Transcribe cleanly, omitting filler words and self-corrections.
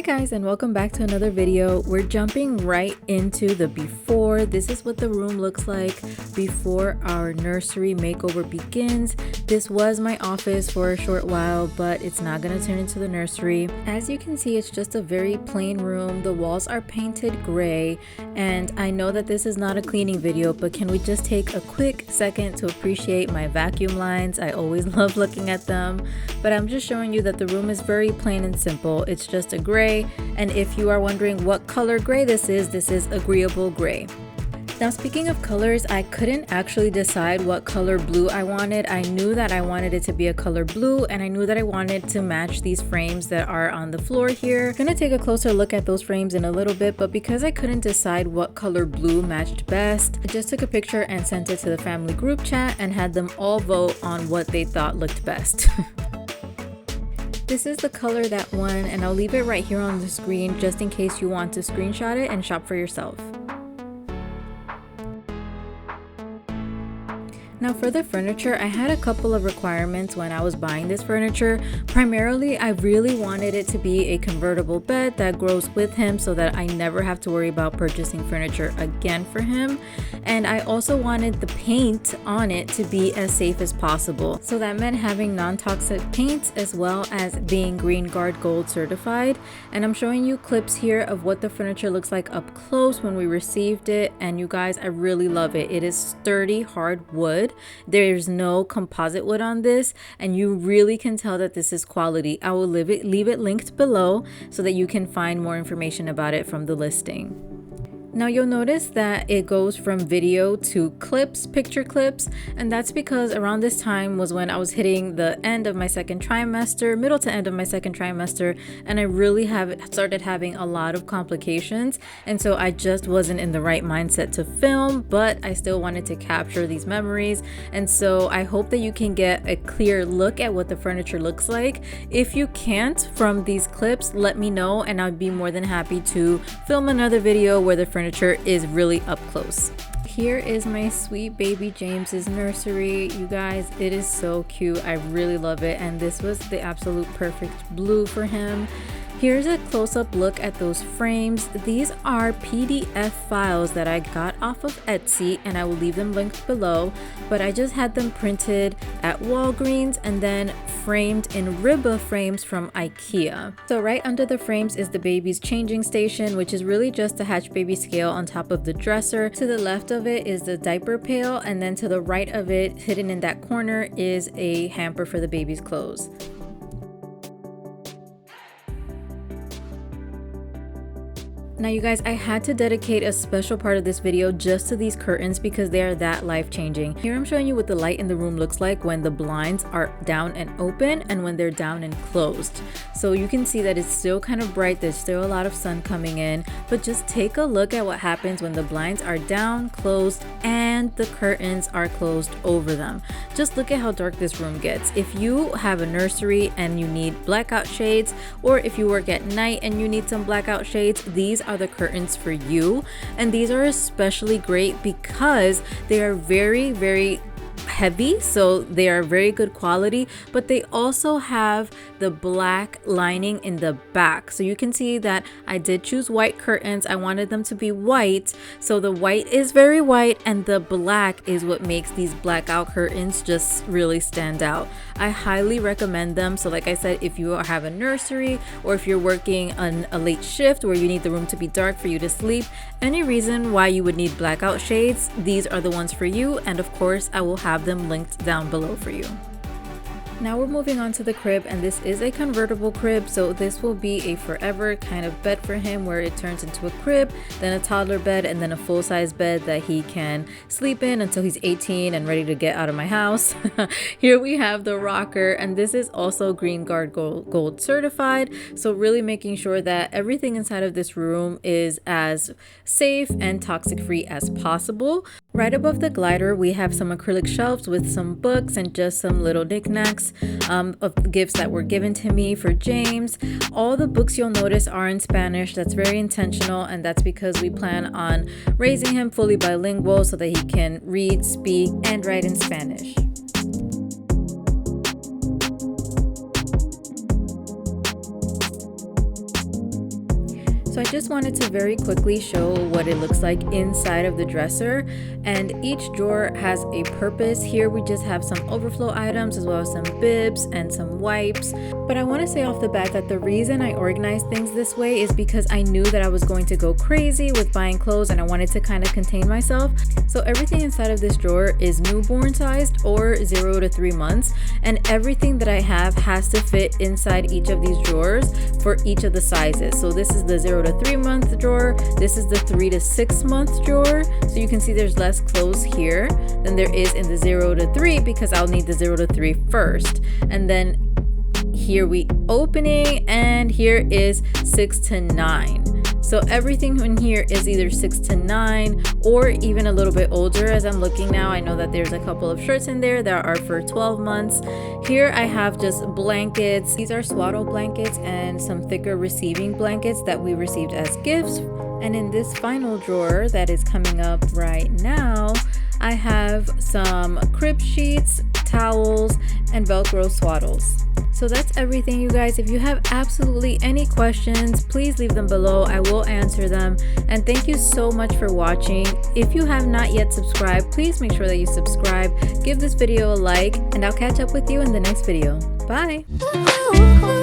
Hi guys, and welcome back to another video. We're jumping right into the before. This is what the room looks like before our nursery makeover begins. This was my office for a short while, but it's not gonna turn into the nursery. As you can see, it's just a very plain room. The walls are painted gray, and I know that this is not a cleaning video, but can we just take a quick second to appreciate my vacuum lines? I always love looking at them, but I'm just showing you that the room is very plain and simple. It's just a gray. And if you are wondering what color gray this is agreeable gray. Now, speaking of colors, I couldn't actually decide what color blue I wanted. I knew that I wanted it to be a color blue, and I knew that I wanted to match these frames that are on the floor here. I'm gonna take a closer look at those frames in a little bit, but because I couldn't decide what color blue matched best, I just took a picture and sent it to the family group chat and had them all vote on what they thought looked best. This is the color that won, and I'll leave it right here on the screen just in case you want to screenshot it and shop for yourself. Now for the furniture, I had a couple of requirements when I was buying this furniture. Primarily, I really wanted it to be a convertible bed that grows with him so that I never have to worry about purchasing furniture again for him. And I also wanted the paint on it to be as safe as possible. So that meant having non-toxic paints as well as being Green Guard Gold certified. And I'm showing you clips here of what the furniture looks like up close when we received it. And you guys, I really love it. It is sturdy, hard wood. There's no composite wood on this, and you really can tell that this is quality. I will leave it linked below so that you can find more information about it from the listing. Now you'll notice that it goes from video to clips, picture clips, and that's because around this time was when I was hitting the end of my second trimester, middle to end of my second trimester, and I really started having a lot of complications, and so I just wasn't in the right mindset to film, but I still wanted to capture these memories, and so I hope that you can get a clear look at what the furniture looks like. If you can't from these clips, let me know, and I'd be more than happy to film another video where the furniture is really up close. Here is my sweet baby James's nursery. You guys, it is so cute. I really love it, and this was the absolute perfect blue for him. Here's a close-up look at those frames. These are PDF files that I got off of Etsy, and I will leave them linked below, but I just had them printed at Walgreens and then framed in Riba frames from IKEA. So right under the frames is the baby's changing station, which is really just a hatch baby scale on top of the dresser. To the left of it is the diaper pail, and then to the right of it, hidden in that corner, is a hamper for the baby's clothes. Now you guys, I had to dedicate a special part of this video just to these curtains because they are that life-changing. Here I'm showing you what the light in the room looks like when the blinds are down and open and when they're down and closed. So you can see that it's still kind of bright, there's still a lot of sun coming in, but just take a look at what happens when the blinds are down, closed, and the curtains are closed over them. Just look at how dark this room gets. If you have a nursery and you need blackout shades, or if you work at night and you need some blackout shades, these are the curtains for you. And these are especially great because they are very, very heavy, so they are very good quality, but they also have the black lining in the back. So you can see that I did choose white curtains. I wanted them to be white, so the white is very white and the black is what makes these blackout curtains just really stand out. I highly recommend them. So like I said, if you have a nursery or if you're working on a late shift where you need the room to be dark for you to sleep, any reason why you would need blackout shades, these are the ones for you, and of course I will have them linked down below for you. Now we're moving on to the crib, and this is a convertible crib, so this will be a forever kind of bed for him where it turns into a crib, then a toddler bed, and then a full-size bed that he can sleep in until he's 18 and ready to get out of my house. Here we have the rocker, and this is also Green Guard Gold certified, so really making sure that everything inside of this room is as safe and toxic free as possible. Right above the glider, we have some acrylic shelves with some books and just some little knickknacks of gifts that were given to me for James. All the books you'll notice are in Spanish. That's very intentional, and that's because we plan on raising him fully bilingual so that he can read, speak, and write in Spanish. So I just wanted to very quickly show what it looks like inside of the dresser, and each drawer has a purpose. Here we just have some overflow items as well as some bibs and some wipes. But I want to say off the bat that the reason I organized things this way is because I knew that I was going to go crazy with buying clothes and I wanted to kind of contain myself. So everything inside of this drawer is newborn sized or 0 to 3 months, and everything that I have has to fit inside each of these drawers for each of the sizes. So this is the 0 to 3 month drawer, this is the 3 to 6 month drawer. So you can see there's less clothes here than there is in the 0 to 3 because I'll need the 0 to 3 first. And then here we opening, and here is 6 to 9. So everything in here is either 6 to 9 or even a little bit older. As I'm looking now, I know that there's a couple of shirts in there that are for 12 months. Here I have just blankets. These are swaddle blankets and some thicker receiving blankets that we received as gifts. And in this final drawer that is coming up right now, I have some crib sheets, towels, and Velcro swaddles. So that's everything, you guys. If you have absolutely any questions, please leave them below. I will answer them. And thank you so much for watching. If you have not yet subscribed, please make sure that you subscribe. Give this video a like, and I'll catch up with you in the next video. Bye!